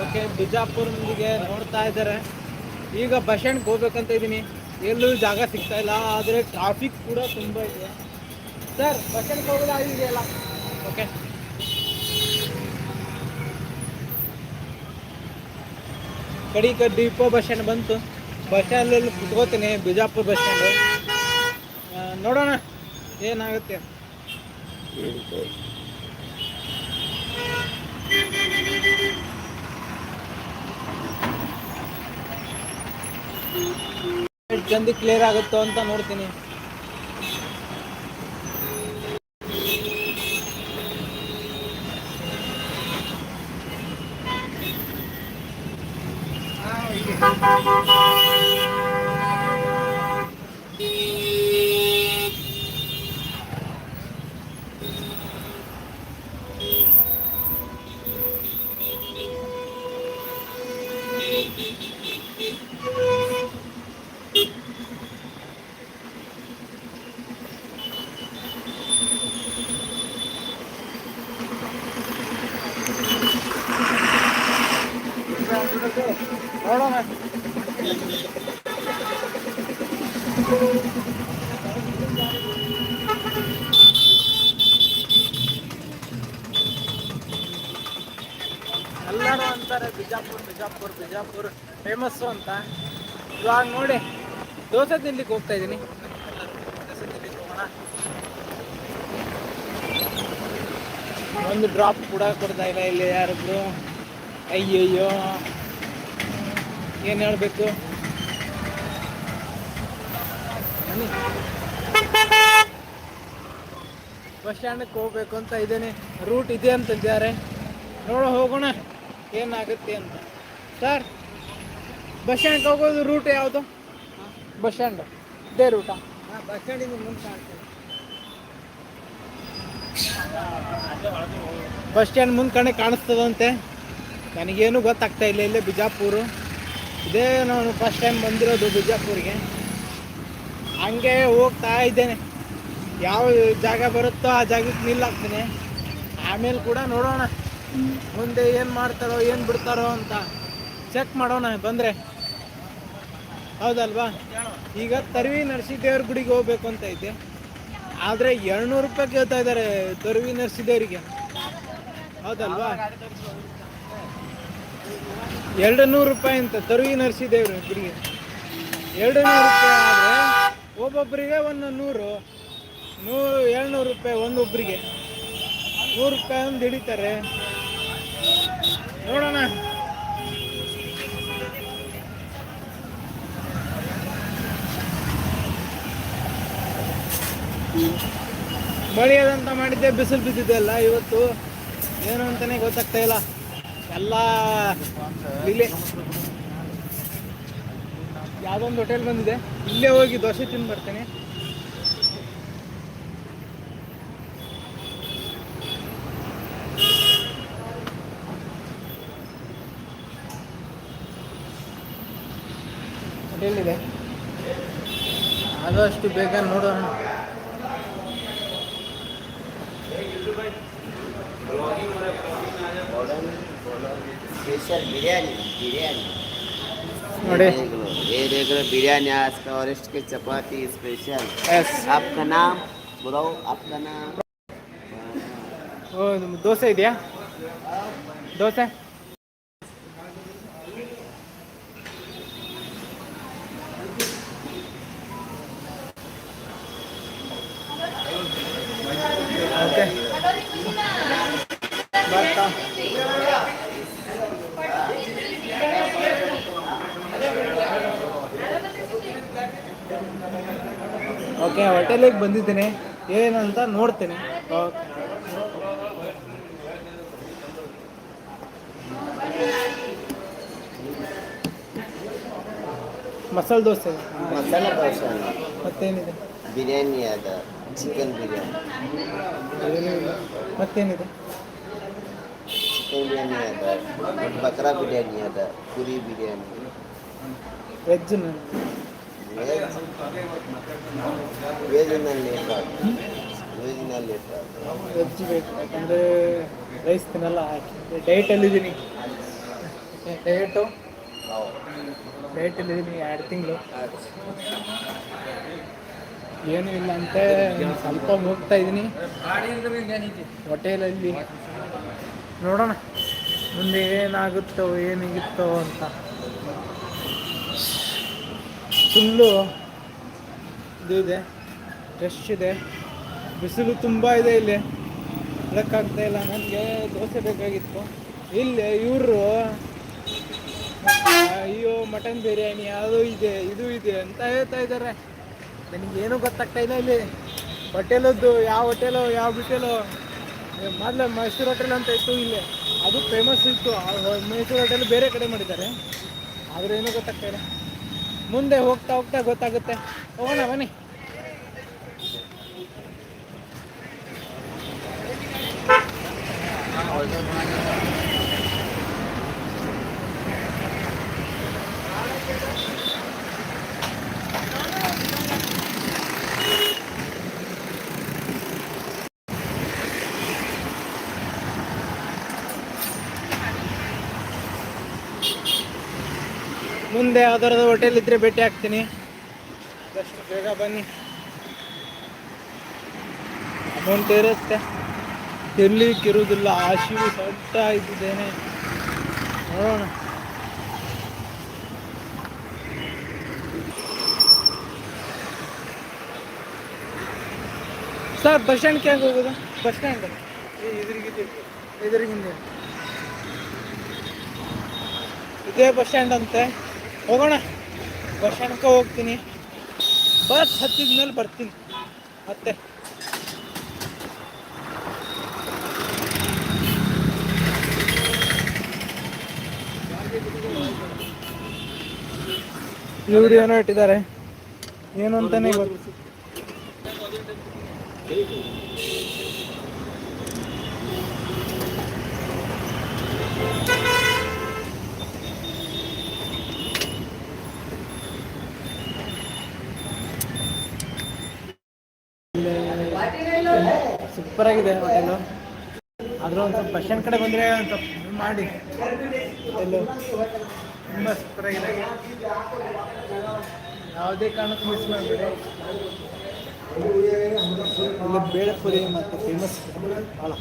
Speaker 1: ಓಕೆ ಬಿಜಾಪುರ ಮಂದಿಗೆ ನೋಡ್ತಾ ಇದ್ದಾರೆ. ಈಗ ಬಸ್ ಸ್ಟ್ಯಾಂಡ್ಗೆ ಹೋಗ್ಬೇಕಂತ ಇದ್ದೀನಿ, ಎಲ್ಲೂ ಜಾಗ ಸಿಗ್ತಾ ಇಲ್ಲ, ಆದರೆ ಟ್ರಾಫಿಕ್ ಕೂಡ ತುಂಬ ಇದೆ. ಸರ್ ಬಸ್ ಸ್ಟ್ಯಾಂಡ್ಗೆ ಹೋಗೋದಾಗಿದೆಯಲ್ಲ? ಓಕೆ ಕಡಿಕ ಡಿಪೋ ಬಸ್ ಸ್ಟ್ಯಾಂಡ್ ಬಂತು. ಬಸ್ ಸ್ಟ್ಯಾಂಡಲ್ಲಿ ಕುತ್ಕೋತೀನಿ, ಬಿಜಾಪುರ ಬಸ್ ಸ್ಟ್ಯಾಂಡು. ನೋಡೋಣ ಏನಾಗುತ್ತೆ. ಎಷ್ಟು ಜಲ್ದಿ ಕ್ಲಿಯರ್ ಆಗುತ್ತೋ ಅಂತ ನೋಡ್ತೀನಿ. ನೋಡೋಣ ಎಲ್ಲರೂ ಅಂತಾರೆ ಬಿಜಾಪುರ ಫೇಮಸ್ಸು ಅಂತ. ಇವಾಗ ನೋಡಿ ದೋಸೆ ತಿನ್ಲಿಕ್ಕೆ ಹೋಗ್ತಾ ಇದ್ದೀನಿ. ದೋಸೆ ತಿನ್ಲಿಕ್ಕೆ ಹೋಗೋಣ. ಒಂದು ಡ್ರಾಪ್ ಕೂಡ ಕೊಡ್ತಾ ಇಲ್ಲ ಇಲ್ಲಿ ಯಾರಿದ್ರು. ಅಯ್ಯಯ್ಯೋ ಏನು ಹೇಳಬೇಕು. ಬಸ್ ಸ್ಟ್ಯಾಂಡಕ್ಕೆ ಹೋಗ್ಬೇಕು ಅಂತ ಇದ್ದೇನೆ. ರೂಟ್ ಇದೆ ಅಂತಿದ್ದಾರೆ, ಹೋಗೋಣ ಏನಾಗುತ್ತೆ ಅಂತ. ಸರ್ ಬಸ್ ಸ್ಟ್ಯಾಂಡ್ಗೆ ಹೋಗೋದು ರೂಟ್ ಯಾವುದು? ಬಸ್ ಸ್ಟ್ಯಾಂಡ್ ಇದೇ ರೂಟಾ? ಬಸ್ ಸ್ಟ್ಯಾಂಡಿಂದ ಮುಂದೆ ಬಸ್ ಸ್ಟ್ಯಾಂಡ್ ಮುಂದೆ ಕಣೆ ಕಾಣಿಸ್ತದಂತೆ. ನನಗೇನು ಗೊತ್ತಾಗ್ತಾ ಇಲ್ಲ. ಇಲ್ಲೇ ಬಿಜಾಪುರ ಇದೇ, ನಾನು ಫಸ್ಟ್ ಟೈಮ್ ಬಂದಿರೋದು ಬಿಜಾಪುರಿಗೆ. ಹಂಗೆ ಹೋಗ್ತಾ ಇದ್ದೇನೆ, ಯಾವ ಜಾಗ ಬರುತ್ತೋ ಆ ಜಾಗಕ್ಕೆ ನಿಲ್ಲಾಗ್ತೀನಿ. ಆಮೇಲೆ ಕೂಡ ನೋಡೋಣ ಮುಂದೆ ಏನು ಮಾಡ್ತಾರೋ ಏನು ಬಿಡ್ತಾರೋ ಅಂತ ಚೆಕ್ ಮಾಡೋಣ ಬಂದರೆ, ಹೌದಲ್ವಾ. ಈಗ ತರ್ವಿ ನರಸಿದೇವ್ರ ಗುಡಿಗೆ ಹೋಗ್ಬೇಕು ಅಂತ ಐತೆ, ಆದರೆ 200 ರೂಪಾಯಿ ಕೇಳ್ತಾ ಇದ್ದಾರೆ ತರ್ವಿ ನರಸಿದೇವರಿಗೆ, ಹೌದಲ್ವಾ. 200 ರೂಪಾಯಿ ಅಂತ ತರ್ವಿ ನರಸಿದೇವ್ರ ಗುಡಿಗೆ. 200 ರೂಪಾಯಿ ಆದರೆ ಒಬ್ಬೊಬ್ಬರಿಗೆ 100, 200 ರೂಪಾಯಿ ಒಂದೊಬ್ಬರಿಗೆ, 100 ರೂಪಾಯಿ ಒಂದು ಹಿಡಿತಾರೆ. ನೋಡೋಣ ಮಳೆ ಅದಂತ ಮಾಡಿದ್ದೆ, ಬಿಸಿಲು ಬಿದ್ದಿದೆ ಅಲ್ಲ ಇವತ್ತು, ಏನು ಅಂತಲೇ ಗೊತ್ತಾಗ್ತಾ ಇಲ್ಲ. ಎಲ್ಲ ಇಲ್ಲೇ ಯಾವುದೊಂದು ಹೋಟೆಲ್ ಬಂದಿದೆ, ಇಲ್ಲೇ ಹೋಗಿ ದೋಸೆ ತಿಂದು ಬರ್ತೇನೆ. ಹೋಟೆಲ್ ಆದಷ್ಟು ಬೇಗ ನೋಡೋಣ.
Speaker 2: स्पेशल बिरयानी
Speaker 1: ನೋಡಿ,
Speaker 2: ये देख लो बिरयानी आज का ऑरेस्ट के चपाती स्पेशल. आपका नाम बताओ, आपका नाम.
Speaker 1: ದೋಸೆ ಇದೆಯಾ? ದೋಸೆ ಬರ್ತಾ ಓಕೆ ಹೋಟೆಲಿಗೆ ಬಂದಿದ್ದೀನಿ ಏನಂತ ನೋಡ್ತೀನಿ. ಓಕೆ ಮಸಾಲೆ ದೋಸೆ
Speaker 2: ಮಸಾಲೆ ದೋಸೆ ಅಲ್ಲ,
Speaker 1: ಮತ್ತೇನಿದೆ?
Speaker 2: ಬಿರಿಯಾನಿ ಅದ, ಚಿಕನ್ ಬಿರಿಯಾನಿ.
Speaker 1: ಏನೂ ಇಲ್ಲ. ಮತ್ತೇನಿದೆ?
Speaker 2: ಚಿಕನ್ ಬಿರಿಯಾನಿ ಅದ, ಬಕ್ರಾ ಬಿರಿಯಾನಿ ಅದ, ಪುರಿ ಬಿರಿಯಾನಿ.
Speaker 1: ವೆಜ್
Speaker 2: ವೇಜಿನಲ್ಲಿ ವೇಜಿನಲ್ಲಿ
Speaker 1: ವೆಜ್ ಬೇಕು, ಯಾಕಂದರೆ ರೈಸ್ ತಿನ್ನಲ್ಲ. ಡಯಟಲ್ಲಿದ್ದೀನಿ. ಡಯಟಲ್ಲಿದ್ದೀನಿ 2 ತಿಂಗಳು. ಏನೂ ಇಲ್ಲ ಅಂತೆ, ಸ್ವಲ್ಪ ಹೋಗ್ತಾ ಇದ್ದೀನಿ ಹೋಟೆಲಲ್ಲಿ. ನೋಡೋಣ ಮುಂದೆ ಏನಾಗುತ್ತೋ ಏನಿಗುತ್ತೋ ಅಂತ. ಫುಲ್ಲು ಇದು ಇದೆ, ರಶ್ ಇದೆ, ಬಿಸಿಲು ತುಂಬ ಇದೆ ಇಲ್ಲಿ. ಅದಕ್ಕಾಗ್ತಾ ಇಲ್ಲ. ನನಗೆ ದೋಸೆ ಬೇಕಾಗಿತ್ತು. ಇಲ್ಲಿ ಇವರು ಅಯ್ಯೋ ಮಟನ್ ಬಿರಿಯಾನಿ ಅದು ಇದೆ ಇದು ಇದೆ ಅಂತ ಹೇಳ್ತಾ ಇದ್ದಾರೆ. ನನಗೇನು ಗೊತ್ತಾಗ್ತಾ ಇಲ್ಲ ಇಲ್ಲಿ ಹೋಟೆಲದ್ದು, ಯಾವ ಹೋಟೆಲು ಯಾವ ಬಿಟೆಲು. ಮೊದಲು ಮೈಸೂರು ಹೋಟೆಲ್ ಅಂತ ಇತ್ತು ಇಲ್ಲಿ, ಅದು ಫೇಮಸ್ ಇತ್ತು. ಮೈಸೂರು ಹೋಟೆಲ್ ಬೇರೆ ಕಡೆ ಮಾಡಿದ್ದಾರೆ, ಆದರೂ ಏನೂ ಗೊತ್ತಾಗ್ತಾ ಇಲ್ಲ. ಮುಂದೆ ಹೋಗ್ತಾ ಹೋಗ್ತಾ ಗೊತ್ತಾಗುತ್ತೆ. ಹೋಗೋಣ ಬನ್ನಿ. ಮುಂದೆ ಯಾವ್ದಾದ್ರು ಹೋಟೆಲ್ ಇದ್ರೆ ಭೇಟಿ ಆಗ್ತೀನಿ. ಆದಷ್ಟು ಬೇಗ ಬನ್ನಿ. ಅಮೌಂಟ್ ಇರುತ್ತೆ, ತಿರ್ಲಿಕ್ಕಿರುವುದಿಲ್ಲ. ಹಸಿವು ಸೊಟ್ಟ ಇದ್ದೇನೆ. ನೋಡೋಣ. ಸರ್ ಬಸ್ ಸ್ಟ್ಯಾಂಡ್ಗೆ ಹೆಂಗೆ ಹೋಗೋದು? ಬಸ್ ಸ್ಟ್ಯಾಂಡ್ ಎದುರಿಗಿಂದ ಇದೇ ಬಸ್ ಸ್ಟ್ಯಾಂಡ್ ಅಂತೆ. ಹೋಗೋಣ, ಬಸ್ ಸ್ಟ್ಯಾಂಡ್ಗೆ ಹೋಗ್ತೀನಿ. ಬಸ್ ಹತ್ತಿದ ಮೇಲೆ ಬರ್ತೀನಿ ಮತ್ತೆ. ವಿಡಿಯೋನೂ ಇಟ್ಟಿದ್ದಾರೆ, ಏನು ಅಂತಾನೆ ಗೊತ್ತು. ಸೂಪರ್ ಆಗಿದೆ ಹೋಟೆಲು. ಆದರೂ ಒಂದು ಸ್ವಲ್ಪ ಬಸ್ ಸ್ಟ್ಯಾಂಡ್ ಕಡೆ ಬಂದರೆ ಒಂದು ಸ್ವಲ್ಪ ಮಾಡಿ. ಹೋಟೆಲು ತುಂಬ ಸೂಪರ್ ಆಗಿದೆ, ಯಾವುದೇ ಕಾರಣಕ್ಕೂ ಮಿಸ್ ಮಾಡಬೇಡಿ. ಇಲ್ಲಿ ಬೇಳೆಪುರಿ ಮತ್ತು ಫೇಮಸ್ ಭಾಳ.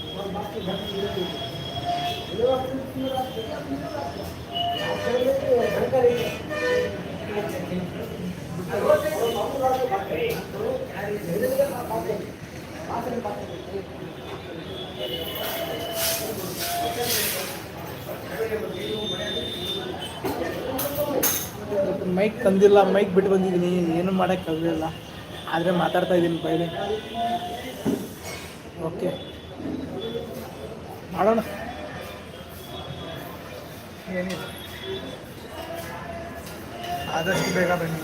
Speaker 1: ಮೈಕ್ ತಂದಿಲ್ಲ, ಮೈಕ್ ಬಿಟ್ಟು ಬಂದಿದ್ದೀನಿ, ಏನು ಮಾಡೋಕ್ಕಾಗಲಿಲ್ಲ. ಆದರೆ ಮಾತಾಡ್ತಾ ಇದ್ದೀನಿ ಬೈಲಿ. ಓಕೆ ಮಾಡೋಣ. ಏನಿಲ್ಲ, ಆದಷ್ಟು ಬೇಗ ಬನ್ನಿ.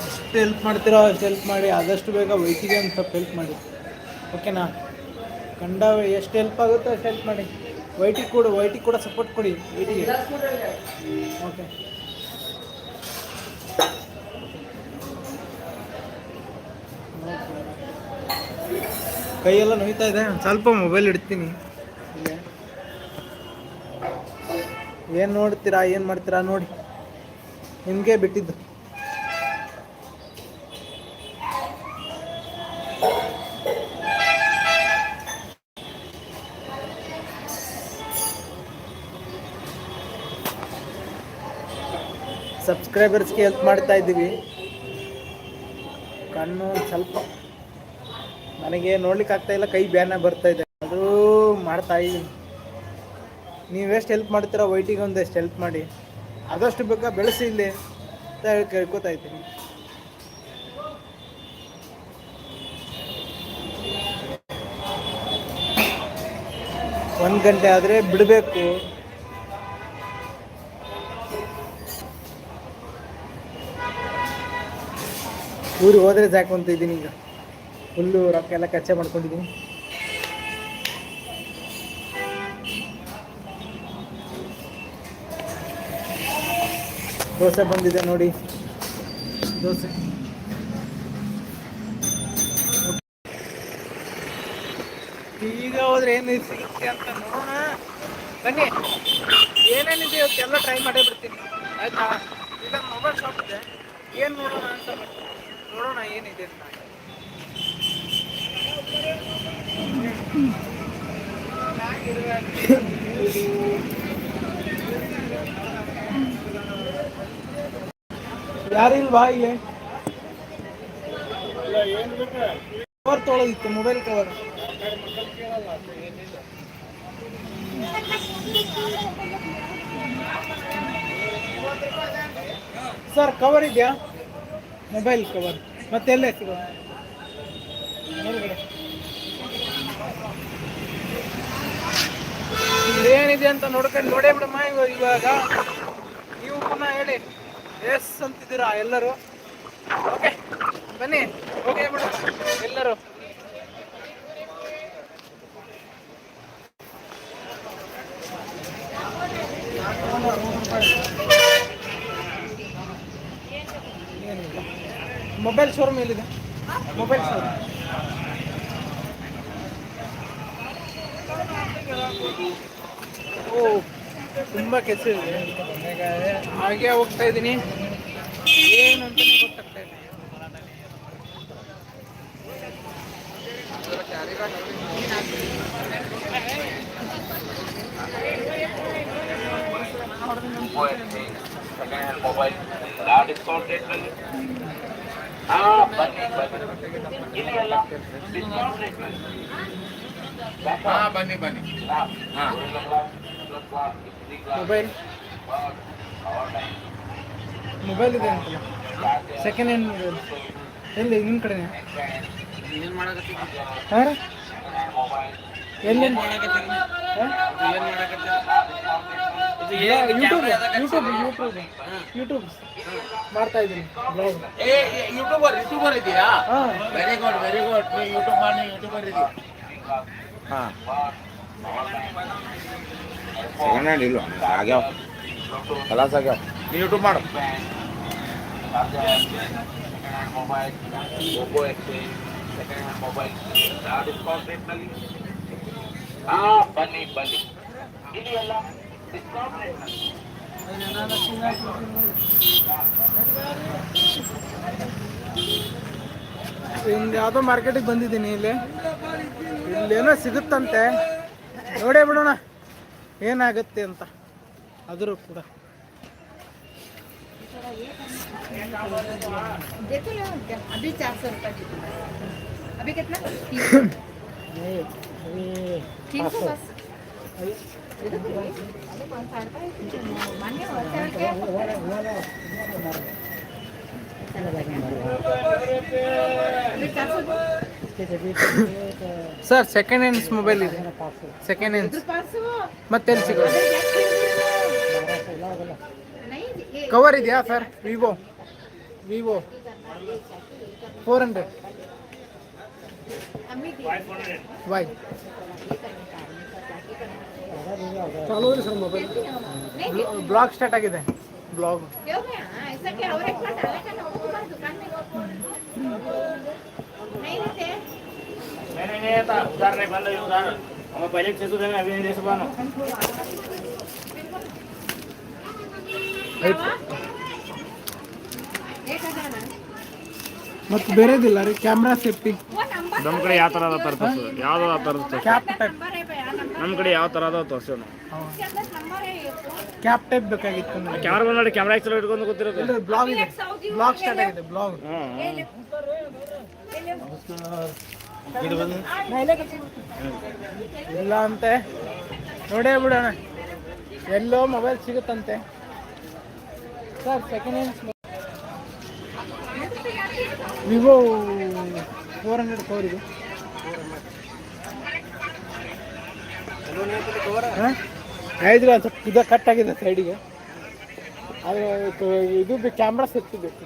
Speaker 1: ಎಷ್ಟು ಹೆಲ್ಪ್ ಮಾಡ್ತೀರೋ ಅಷ್ಟು ಹೆಲ್ಪ್ ಮಾಡಿ. ಆದಷ್ಟು ಬೇಗ ವೈಟಿಗೆ ಒಂದು ಸ್ವಲ್ಪ ಹೆಲ್ಪ್ ಮಾಡಿ, ಓಕೆನಾ? ಕಂಡ ಎಷ್ಟು ಹೆಲ್ಪ್ ಆಗುತ್ತೋ ಅಷ್ಟು ಹೆಲ್ಪ್ ಮಾಡಿ. ವೈಟಿಗೆ ಕೂಡ ಸಪೋರ್ಟ್ ಕೊಡಿ, ವೈಟಿಗೆ. ಓಕೆ, ಕೈಯೆಲ್ಲ ನೋಯ್ತಾ ಇದೆ. ಒಂದು ಸ್ವಲ್ಪ ಮೊಬೈಲ್ ಇಡ್ತೀನಿ. ಏನು ನೋಡ್ತೀರಾ, ಏನು ಮಾಡ್ತೀರಾ ನೋಡಿ, ನಿಮಗೆ ಬಿಟ್ಟಿದ್ದು. ಸಬ್ಸ್ಕ್ರೈಬರ್ಸ್ಗೆ ಹೆಲ್ಪ್ ಮಾಡ್ತಾ ಇದ್ದೀವಿ. ಕಣ್ಣು ಸ್ವಲ್ಪ ನನಗೆ ನೋಡ್ಲಿಕ್ಕೆ ಆಗ್ತಾ ಇಲ್ಲ, ಕೈ ಬ್ಯಾನ ಬರ್ತಾ ಇದೆ. ಅದು ಮಾಡ್ತಾ ಇದ್ದೀನಿ. ನೀವೆಷ್ಟು ಹೆಲ್ಪ್ ಮಾಡ್ತೀರಾ ವೈಟಿಗೆ ಒಂದಷ್ಟು ಹೆಲ್ಪ್ ಮಾಡಿ, ಆದಷ್ಟು ಬೇಕಾ ಬೆಳೆಸಿ ಇಲ್ಲಿ ಅಂತ ಹೇಳಿ ಕೇಳ್ಕೊತಾ ಇದ್ದೀನಿ. ಒಂದು ಗಂಟೆ ಆದರೆ ಬಿಡಬೇಕು. ಊರಿಗೆ ಹೋದರೆ ಸಾಕು ಅಂತ ಇದ್ದೀನಿ. ಈಗ ಫುಲ್ಲು ರೊಕ್ಕ ಎಲ್ಲ ಖರ್ಚೆ ಮಾಡ್ಕೊಂಡಿದ್ದೀನಿ. ದೋಸೆ ಬಂದಿದೆ ನೋಡಿ, ದೋಸೆ. ಈಗ ಹೋದ್ರೆ ಏನು ಸಿಗುತ್ತೆ ಅಂತ ನೋಡೋಣ. ಬನ್ನಿ, ಏನೇನಿದೆ ಇವತ್ತೆಲ್ಲ ಟ್ರೈ ಮಾಡೇ ಬಿಡ್ತೀನಿ ಆಯ್ತಾ. ಈಗ ಮೊಬೈಲ್ ಶಾಪ್ ಇದೆ, ಏನು ನೋಡೋಣ ಅಂತ ನೋಡೋಣ ಏನಿದೆ ಅಂತ. ಯಾರಿಲ್ವಾ ಇಲ್ಲಿ? ಕವರ್ ತೊಗೊಳೋದಿತ್ತು, ಮೊಬೈಲ್ ಕವರ್. ಸರ್ ಕವರ್ ಇದೆಯಾ? ಮೊಬೈಲ್ ಕವರ್ ಮತ್ತೆಲ್ಲೇ ಸಿಗೋದು? ಏನಿದೆ ಅಂತ ನೋಡೇ ಬಿಡಮ್ಮ. ಇವಾಗ ನೀವು ಪುನಃ ಹೇಳಿ ಎಸ್ ಅಂತಿದ್ದೀರಾ ಎಲ್ಲರೂ. ಓಕೆ ಬನ್ನಿ, ಓಕೆ ಬಿಡು ಎಲ್ಲರೂ. ಮೊಬೈಲ್ ಶೋರೂಮ್ ಎಲ್ಲಿದೆ? ಮೊಬೈಲ್ ಶೋರೂಮ್ ಓ ತುಂಬ ಕೆಲಸ ಇದೆ. ಹಾಗೆ ಹೋಗ್ತಾ ಇದ್ದೀನಿ, ಏನು ಅಂತಾನೆ ಗೊತ್ತಾಗ್ತಾ ಇದೆ.
Speaker 3: ಬನ್ನಿ
Speaker 1: ಮೊಬೈಲ್ ಮೊಬೈಲ್ ಇದೆ ಅಂತಲ್ಲ, ಸೆಕೆಂಡ್ ಹ್ಯಾಂಡ್ ಮೊಬೈಲ್ ಎಲ್ಲಿ? ನಿಮ್ಮ ಕಡೆನೇ? ಹಾಂ ಎಲ್ಲಿ? ಯೂಟ್ಯೂಬ್ ಮಾಡ್ತಾ ಇದ್ದೀನಿ ಬ್ಲಾಗ್.
Speaker 3: ಯೂಟ್ಯೂಬರ್ ಇದೆಯಾ?
Speaker 1: ಹಾಂ
Speaker 3: ವೆರಿ ಗುಡ್ ನೀವು ಯೂಟ್ಯೂಬ್ ಮಾಡಿ ಯೂಟ್ಯೂಬರ್ ಇದೆಯಾ? ಹಾಂ ಸೆಕೆಂಡ್ ಹ್ಯಾಂಡ್ ಇಲ್ಲ ಆಗ್ಯಾವ, ಕಲಾಸ್ ಆಗ್ಯಾವ. ನೀವು ಯೂಟ್ಯೂಬ್ ಮಾಡು. ಬನ್ನಿ
Speaker 1: ಒಂದು ಯಾವುದೋ ಮಾರ್ಕೆಟಿಗೆ ಬಂದಿದ್ದೀನಿ. ಇಲ್ಲೇನೋ ಸಿಗುತ್ತಂತೆ, ನೋಡೇ ಬಿಡೋಣ ಏನಾಗುತ್ತೆ ಅಂತ. ಆದರೂ ಕೂಡ
Speaker 4: देखो ना अभी 400 रुपये अभी कितना 300 बस
Speaker 1: ಸರ್ ಸೆಕೆಂಡ್ ಹ್ಯಾಂಡ್ಸ್ ಮೊಬೈಲ್ ಇದೆ, ಸೆಕೆಂಡ್ ಹ್ಯಾಂಡ್ಸ್ ಮತ್ತೆಲ್ಲಿ ಸಿಗೋದು? ಕವರ್ ಇದೆಯಾ ಸರ್? ವಿವೋ 400 ವೈ ಚಾಲೂ ಇದೆ ಸರ್ ಮೊಬೈಲ್. ಬ್ಲಾಗ್ ಸ್ಟಾರ್ಟ್ ಆಗಿದೆ, ಬ್ಲಾಗ್. ಮತ್ತು ಬೇರೆದಿಲ್ಲ ರೀ? ಕ್ಯಾಮ್ರಾ ಸೇಫ್ಟಿ
Speaker 3: ನಮ್ಮ ಕಡೆ ಯಾವ ಥರ ಅದ ತೋರಿಸು, ಯಾವ್ದು ತೋರಿಸ್ತು?
Speaker 1: ಕ್ಯಾಪ್ ಟೈಪ್,
Speaker 3: ನಮ್ಮ ಕಡೆ ಯಾವ ಥರ ಅದ ತೋರಿಸು.
Speaker 1: ಕ್ಯಾಪ್ ಟೈಪ್ ಬೇಕಾಗಿತ್ತು ನನಗೆ.
Speaker 3: ಕ್ಯಾಮ್ರಾ ಬಂದು ಕ್ಯಾಮ್ರಾ ಎಕ್ಸಲ್ ಇಟ್ಕೊಂಡು ಗೊತ್ತಿರುತ್ತೆ.
Speaker 1: ಬ್ಲಾಗ್ ಇದೆ, ಬ್ಲಾಗ್ ಸ್ಟಾರ್ಟ್ ಆಗಿದೆ, ಬ್ಲಾಗ್. ಇಲ್ಲ ಅಂತೆ, ನೋಡೇ ಬಿಡೋಣ. ಎಲ್ಲೋ ಮೊಬೈಲ್ ಸಿಗುತ್ತಂತೆ sir. Second hands Vivo 400 cover ಇದು. ಆಯ್ತು, ಅದು ಸ್ವಲ್ಪ ಇದು ಕಟ್ ಆಗಿದೆ ಸೈಡಿಗೆ. ಆದರೆ ಇದು ಕ್ಯಾಮ್ರಾ ಸಿಗ್ತಿಬೇಕು.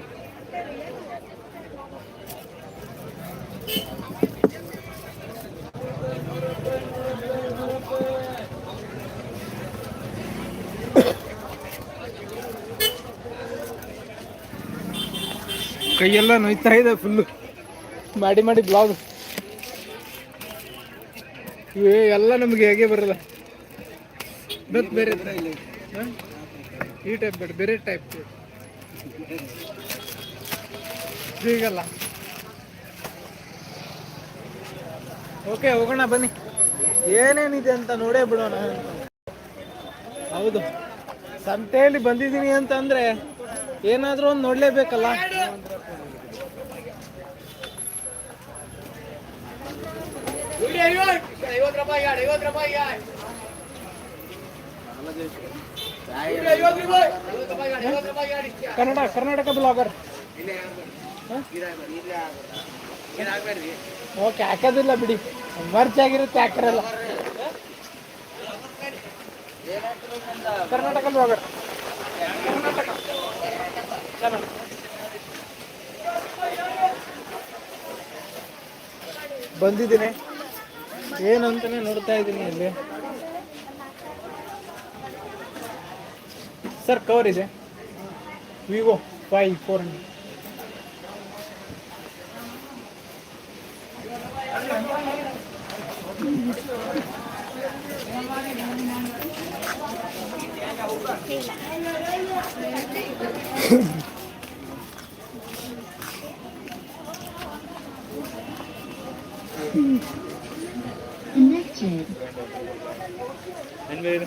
Speaker 1: ಕೈಯೆಲ್ಲ ನೋಯ್ತಾ ಇದೆ ಫುಲ್ಲು ಮಾಡಿ ಮಾಡಿ ಬ್ಲಾಗ್. ಇವೇ ಎಲ್ಲ ನಮಗೆ ಹೇಗೆ ಬರಲ್ಲ. ಮತ್ತು ಬೇರೆ ಈ ಟೈಪ್ ಬೇಡ, ಬೇರೆ ಟೈಪ್ ಸಿಗಲ್ಲ. ಓಕೆ, ಹೋಗೋಣ ಬನ್ನಿ. ಏನೇನಿದೆ ಅಂತ ನೋಡೇ ಬಿಡೋಣ. ಹೌದು, ಸಂತೆಯಲ್ಲಿ ಬಂದಿದ್ದೀನಿ ಅಂತಂದರೆ ಏನಾದರೂ ಒಂದು ನೋಡಲೇಬೇಕಲ್ಲ. ಕರ್ನಾಟಕ ಬ್ಲಾಗರ್. ಓಕೆ, ಹಾಕೋದಿಲ್ಲ ಬಿಡಿ, ಮರ್ಚ್ ಆಗಿರುತ್ತೆ, ಹಾಕಿರಲ್ಲ. ಕರ್ನಾಟಕ ಬ್ಲಾಗರ್, ಬಂದಿದ್ದೀನಿ. ಏನಂತಾನೆ ನೋಡ್ತಾ ಇದ್ದೀನಿ ಇಲ್ಲಿ. ಸರ್, ಕವರ್ ಇದೆ ವಿವೋ 400.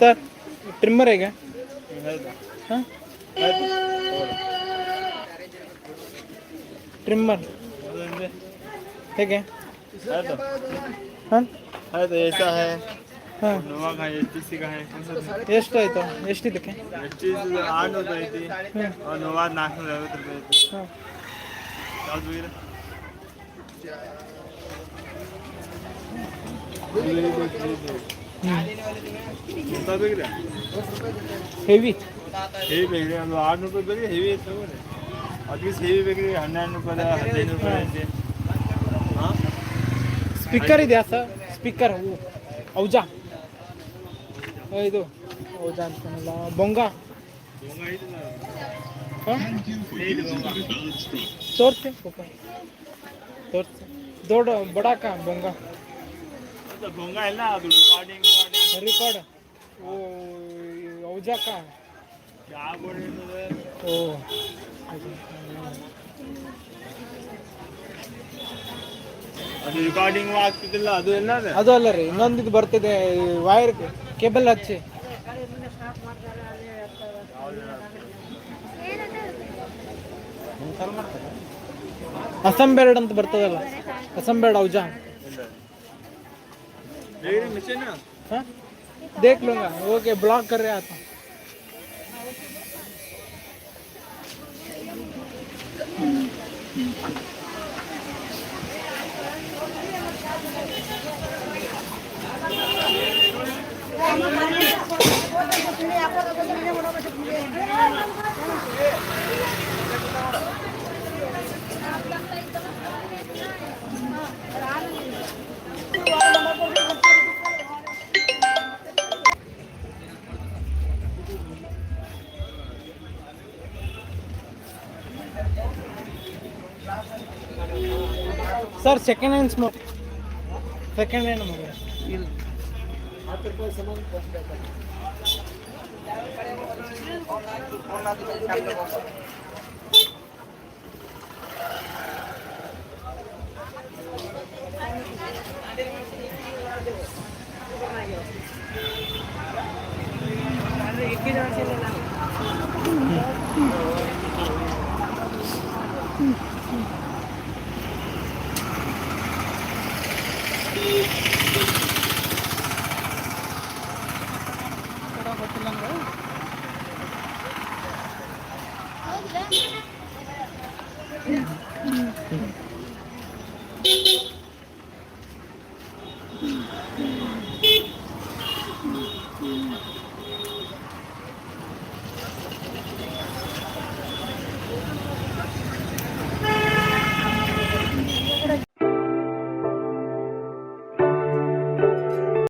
Speaker 1: ಸರ್, ಟ್ರಿಮ್ಮರ್ ಹೇಗೆ? ಹಾಂ, ಟ್ರಿಮ್ಮರ್ ಹೇಗೆ? ಹಾಂ, ಎಷ್ಟಾಯ್ತು? ಎಷ್ಟಿದ್ದಕ್ಕೆ? ಹೆವಿ
Speaker 5: ಹೆವಿ ಬೇಕ್ರಿ, ಒಂದು 600 ರೂಪಾಯಿ ಬೇಕ್ರಿ. ಹೆವಿ ತಗೋರಿ, ಅದಕ್ಕೆ ಹೆವಿ ಬೇಕ್ರಿ. 12 ರೂಪಾಯಿ 15 ರೂಪಾಯಿ ಐತಿ. ಹಾಂ,
Speaker 1: ಸ್ಪೀಕರ್ ಇದೆಯಾ ಸರ್? ಸ್ಪೀಕರ್ ಔಜಾ, ಇದು ಔಜಾ ಅಂತಾನಲ್ಲ, ಬೊಂಗ. ತೋರಿಸಿ ತೋರಿಸಿ, ದೊಡ್ಡ ಬಡಾಕ ಬೊಂಗ.
Speaker 5: ಭೋಂಗ ಎಲ್ಲ ಅದು
Speaker 1: ರಿಕಾರ್ಡ್. ಓ, ಔಜಾಕ.
Speaker 5: ಯಾವ ಬೋರ್ಡ್ ಇರ್ತದೆ?
Speaker 1: ಓ,
Speaker 5: ಅದು ರಿಕಾರ್ಡಿಂಗ್ ಆಗ್ತಿದ್ದಿಲ್ಲ, ಅದು ಎಲ್ಲ
Speaker 1: ಅದು ಅಲ್ಲ ರೀ, ಇನ್ನೊಂದು ಇದು ಬರ್ತಿದೆ, ವೈರ್ ಕೇಬಲ್ ಹಚ್ಚಿ. ಅಸಂಬೇರ್ಡ್ ಅಂತ ಬರ್ತದಲ್ಲ, ಅಸಂಬೇರ್ಡ್ ಔಜಾ.
Speaker 5: ಮಿಷನ್.
Speaker 1: हाँ, देख लूँगा. ओके, ब्लॉक कर रहे आता. Sir, second hand smoke, second hand mobile.